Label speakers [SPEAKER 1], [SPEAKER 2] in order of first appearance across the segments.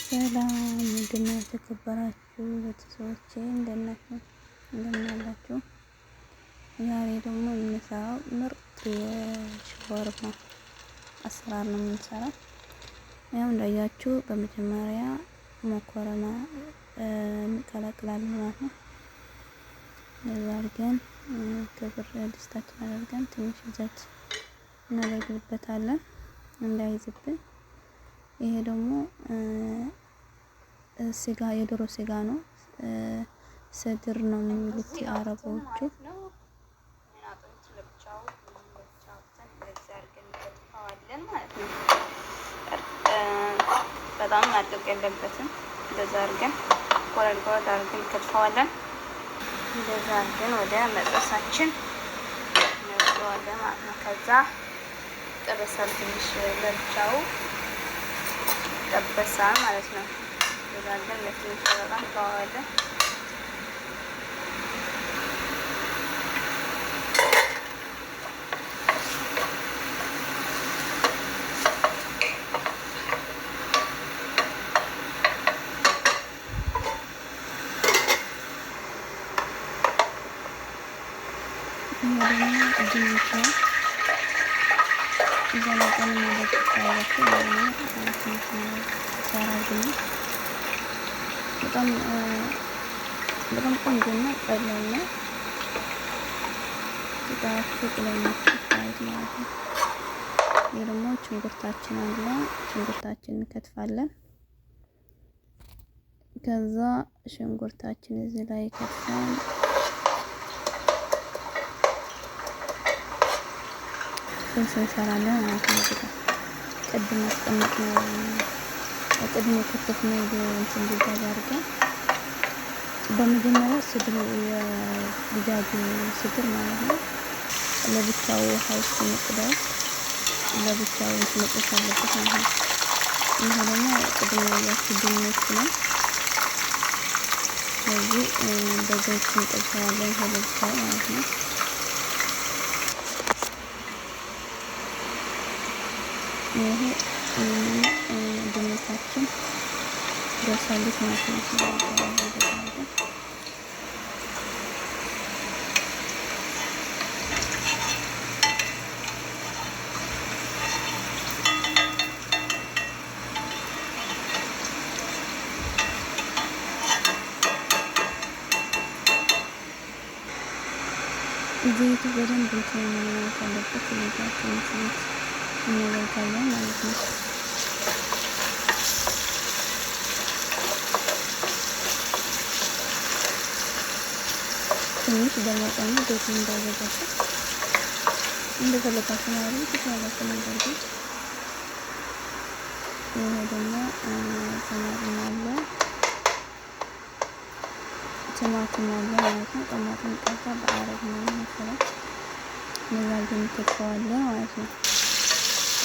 [SPEAKER 1] ሰላም ምንድን ነው የተከበራችሁ ቤተሰቦቼ እንደምን አላችሁ? ዛሬ ደግሞ የምንሰራው ምርጥ የሻወርማ አሰራር ነው የምንሰራው። ያው እንዳያችሁ በመጀመሪያ መኮረና እንቀላቅላለን ማለት ነው። ለዛ አድርገን ክብር ድስታችን አድርገን ትንሽ ዘይት እናደርግበታለን እንዳይዝብን። ይሄ ደግሞ ስጋ የዶሮ ስጋ ነው። ሰድር ነው የሚሉት አረቦቹ። በጣም ማድቀቅ የለበትም። እንደዛ አድርገን ቆረጥ አድርገን ከትፈዋለን። እንደዛ አድርገን ወደ መጥበሳችን እንወስደዋለን ማለት ነው። ከዛ ጥብሰን ትንሽ ለብቻው ጠበሳል ማለት ነው። እንደዛ አድርገን ለትንሽ በጣም ተዋዋለን። በጣም ቆንጆና ቀላል ነው። ይሄ ደግሞ ሽንኩርታችን አለ። ሽንኩርታችን እንከትፋለን። ከዛ ሽንኩርታችን እዚህ ላይ ከትፈን እንሰራለን ማለት ነው። ቅድም አስቀምጥነው ቅድም የከተፍነው እንትን ቢጋዝ አድርገን በመጀመሪያ ስድር የድጃጁ ስድር ማለት ነው ለብቻው ውሃ ውስጥ መጥደው ለብቻው መጥደስ አለበት ማለት ነው። ይሄ ደግሞ ቅድም ያያችሁ ድንች ነው። ስለዚህ በዘይት እንጠብሰዋለን ለብቻው ማለት ነው። ይሄ ድንቻችን ደርሳለች ማለት ነው። ዘይቱ በደንብ እንትን ማለት አለበት። ዘይታችን ዘይት እናደርጋለን ማለት ነው። ትንሽ በመጠኑ ዘይት እንዳይበዛበት እንደፈለጋችሁ ማለት ትችላላችሁ። ነገር ግን ይሄ ደግሞ ቲማቲም አለ ማለት ነው። ቲማቲም ቀርታ በአረብ ነው መሰለኝ። እነዛ ግን ከተዋለን ማለት ነው።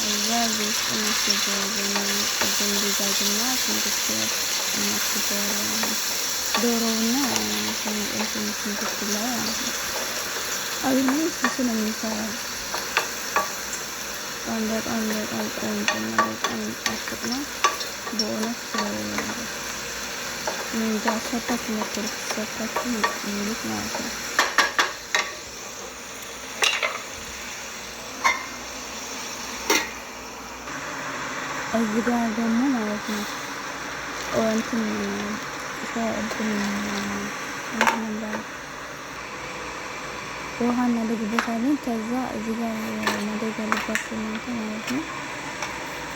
[SPEAKER 1] እዛ ውስጥ እናስገባዋለን። ቅድም ዲዛይንና ሽንኩርት እናስገባዋለን። ዶሮውና ሽንኩርት ላይ ማለት ነው። አሁን እሱ ነው የሚሰራው። በጣም ቆንጆ ነው። በጣም ጣፍጥ ነው በእውነት። እንጃ ሰርታችሁ ሞክሩት። ሰርታችሁ ይሉት ማለት ነው። እዚህ ጋር ደግሞ ማለት ነው ውሃ እናደርግበታለን። ከዛ እዚህ ጋር ማድረግ ያለባችሁ እናንተ ማለት ነው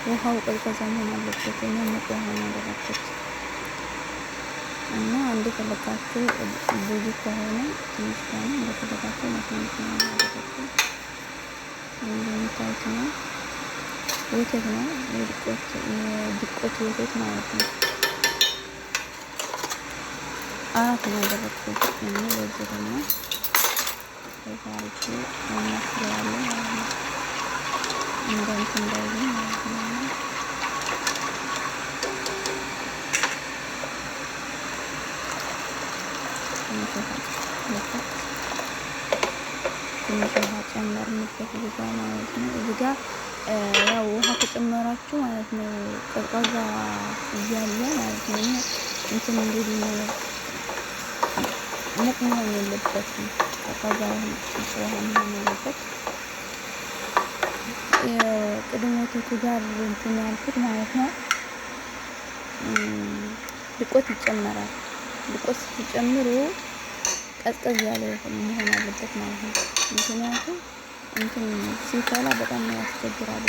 [SPEAKER 1] ውሃው ቀዝቃዛ መሆን አለበት። እኔ ሙቅ ውሃ ነው ያደረኩት እና እንደፈለጋችሁ ብዙ ከሆነ ትንሽ ከሆነ እንደፈለጋችሁ መጥነው ነው ያደረኩት። እንደምታዩት ነው ወተት ነው የድቆት ወተት ማለት ነው። አራት ነው ያደረኩት እኔ በዚህ ደግሞ ተዛርኩ እናስራለን ማለት ነው። እንደንት እንዳይል ማለት ነው። ትንሽ ውሃ ጨመርንበት እዚህ ጋር ማለት ነው። እዚህ ጋር ያው ውሃ ከጨመራችሁ ማለት ነው ቀዝቃዛ እያለ ማለት ነው እና እንትን እንግዲህ ሙቅ መሆን የለበትም። ቀዝቃዛ ውሃ መሆን የለበት። የቅድመ ወተቱ ጋር እንትን ያልኩት ማለት ነው። ድቆት ይጨመራል። ድቆት ሲጨምሩ ቀዝቀዝ ያለ መሆን አለበት ማለት ነው። ምክንያቱም እንትን ሲፈላ በጣም ያስቸግራል።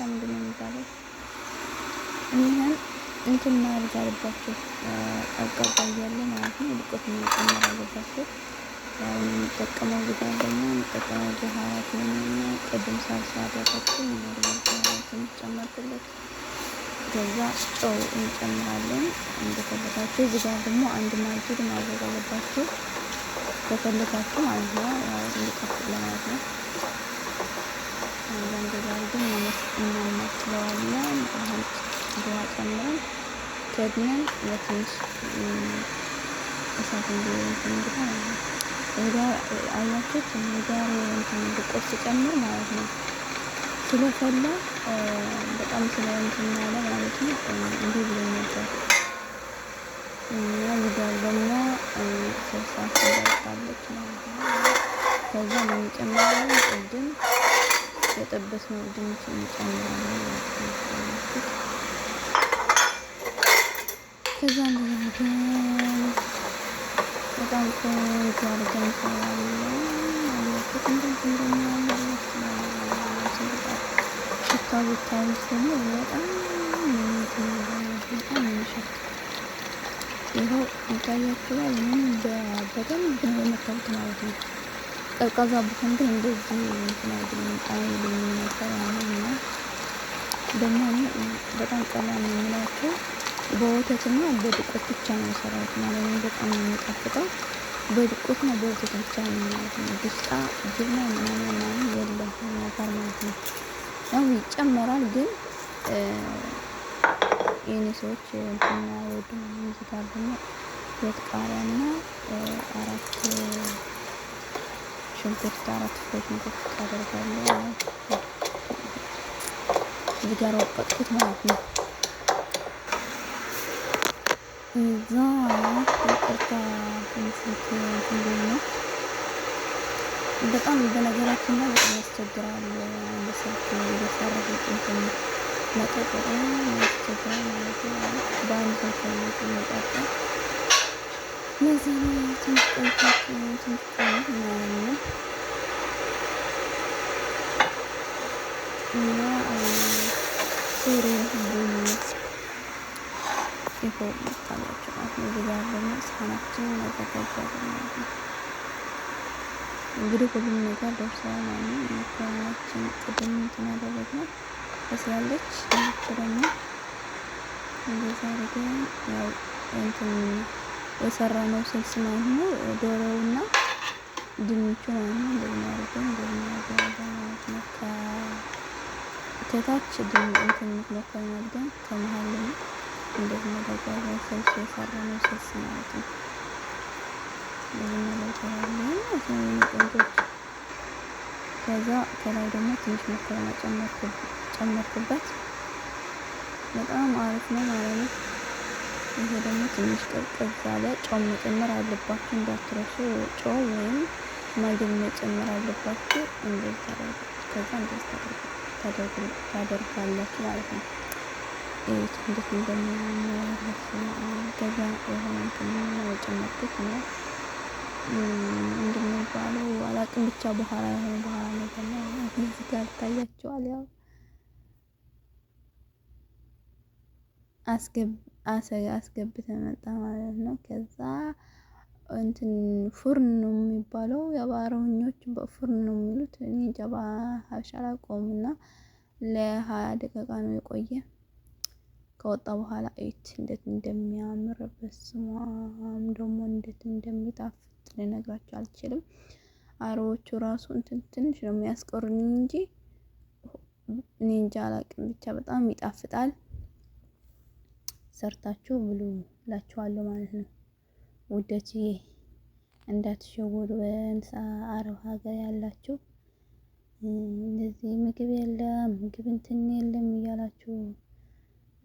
[SPEAKER 1] ምንድነው የሚባለው? ይሄን እንትን ማድረግ አለባቸው። ቀዝቃዛ እያለ ማለት ነው ድቆት መጨመር አለባቸው። ያው የምጠቀመው ጋር ደግሞ የምጠቀመው በኋላት ነው። ቅድም ሳልሳ አደረኩኝ ትንሽ ጨመርኩለት። ከዛ ጨው እንጨምራለን እንደፈለጋችሁ። እዚህ ጋር ደግሞ አንድ ማንኪያ ማድረግ አለባችሁ ከፈለጋችሁ ማለት ነው። ያው እንዲጣፍጥ ለማለት ነው። እንደዛ አድርገን እናማስለዋለን። አሁን ውሃ ጨምረን ከድነን ለትንሽ እሳት እንዲሆን አያችሁት? ጋር እንትን ድቆት ሲጨምር ማለት ነው ስለፈላ በጣም ስለእንትን ያለ ማለት ነው እንዲህ ብሎ ነበር እና ይጋር ደግሞ ስልሳ ደርሳለች ማለት ነው። ከዛ ምን እንጨምራለን? ቅድም የጠበስነው ድንች እንጨምራለን ማለት ነው። ከዛ እንደዚህ በጣም ቆንጆ አድርገን እንሰራለን። አያችሁት? እንደዚህ እንደሚያምር ሽታው ብታዩት ደግሞ በጣም በጣም የሚሸት ይኸው ይታያችኋል። ምን በደንብ ነው የመታሁት ማለት ነው። ቀዝቃዛ ቢሆን ግን እንደዚህ እንትን አይልም ነበር እና ደግሞ በጣም ቀላል ነው የምላቸው በወተትና በድቆት ብቻ ነው የሰራሁት ማለት ነው። በጣም ነው የሚጣፍጠው። በድቆትና በወተት ብቻ ነው ማለት ነው። ግስጣ ጅብና ምናምን የለም ጋር ማለት ነው። ያው ይጨመራል ግን የኔ ሰዎች እንትን አይወዱም። እዚህ ጋር ደግሞ ሁለት ቃሪያና አራት ሽንኩርት አራት ፍሬ ሽንኩርት አደርጋለሁ። እዚህ ጋር ወቀጥኩት ማለት ነው። እዛ ይቅርታ ትንሽት እንትን ነው በጣም በነገራችን ላይ በጣም ያስቸግራል። በስልክ እየሰራሁት እንትን መጠጥ በጣም ያስቸግራል ማለት ነው። በአንድ ስልክ ነው የሚጠጣው። ለዚህ ነው ትንሽ ቆይታችሁ ትንሽ ቆይ ነው እና ሱሪ ቡኒ ይሆን ታላችሁ ማለት ነው። እዚህ ጋር ደግሞ ሳህናችንን እናዘጋጃለን ማለት ነው። እንግዲህ ሁሉም ነገር ደርሷል ማለት ነው። መኮረናችን ቅድም እንትን አደረግነው በስላለች ደግሞ እንደዛ አድርገን ያው እንትን የሰራነው ስልስ ማለት ነው። ዶሮውና ድንቹ ማለት ነው። እንደዚህ አድርገን ማለት ነው። ከታች እንትን መኮረና አድርገን ከመሃል እንደዚህ እናደርጋለን። ስልስ የሰራነው ስልስ ማለት ነው። ከዛ ከላይ ደግሞ ትንሽ መኮረና ጨመርኩበት። በጣም አሪፍ ነው ማለት ነው። ይሄ ደግሞ ትንሽ ቀዝቀዝ ያለ ጨው መጨመር አለባችሁ እንዳትረሱ። ጨው ወይም ማጊ መጨመር አለባችሁ። እንደዚህ ከዛ እንደዚህ ታደርጋላችሁ ማለት ነው። እዩት እንዴት እንደሚያምር ከዛ የሆነ እንትን ነው የጨመርኩት እና ምንድን ነው የሚባለው አላውቅም ብቻ በኋላ ነገር ነው እዚህ ጋር ይታያችኋል። ያው አስገብተን መጣ ማለት ነው። ከዛ እንትን ፉርን ነው የሚባለው የአማርኞች በፉርን ነው የሚሉት። እኔ እንጃ በሀበሻ አላውቀውም እና ለ20 ደቂቃ ነው የቆየ። ከወጣ በኋላ እዩት እንዴት እንደሚያምር በስመአብ ደግሞ እንዴት እንደሚጣፍጥ ልነግራችሁ አልችልም። አረቦቹ ራሱ እንትን ትንሽ ነው የሚያስቆርኝ እንጂ እኔ እንጃ አላውቅም ብቻ በጣም ይጣፍጣል። ሰርታችሁ ብሉ እላችኋለሁ ማለት ነው። ውዶችዬ እንዳትሸወዱ አረብ ሀገር ያላችሁ እንደዚህ ምግብ የለም ምግብ እንትን የለም እያላችሁ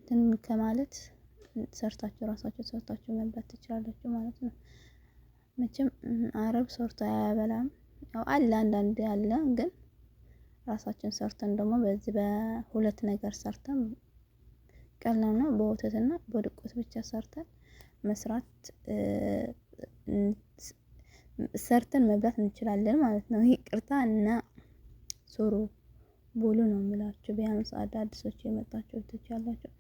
[SPEAKER 1] እንትን ከማለት ሰርታችሁ ራሳችሁ ሰርታችሁ መብላት ትችላላችሁ ማለት ነው። መቼም አረብ ሰርቶ አያበላም። ያው አለ አንዳንድ ያለ ግን ራሳችን ሰርተን ደግሞ በዚህ በሁለት ነገር ሰርተን ቀላል ነው። በወተትና በዱቄት ብቻ ሰርተን መስራት ሰርተን መብላት እንችላለን ማለት ነው። ይቅርታ እና ሶሮ ቦሎ ነው የምላችሁ። ቢያንስ አዳዲሶች የመጣችሁ እህቶች ያላችሁ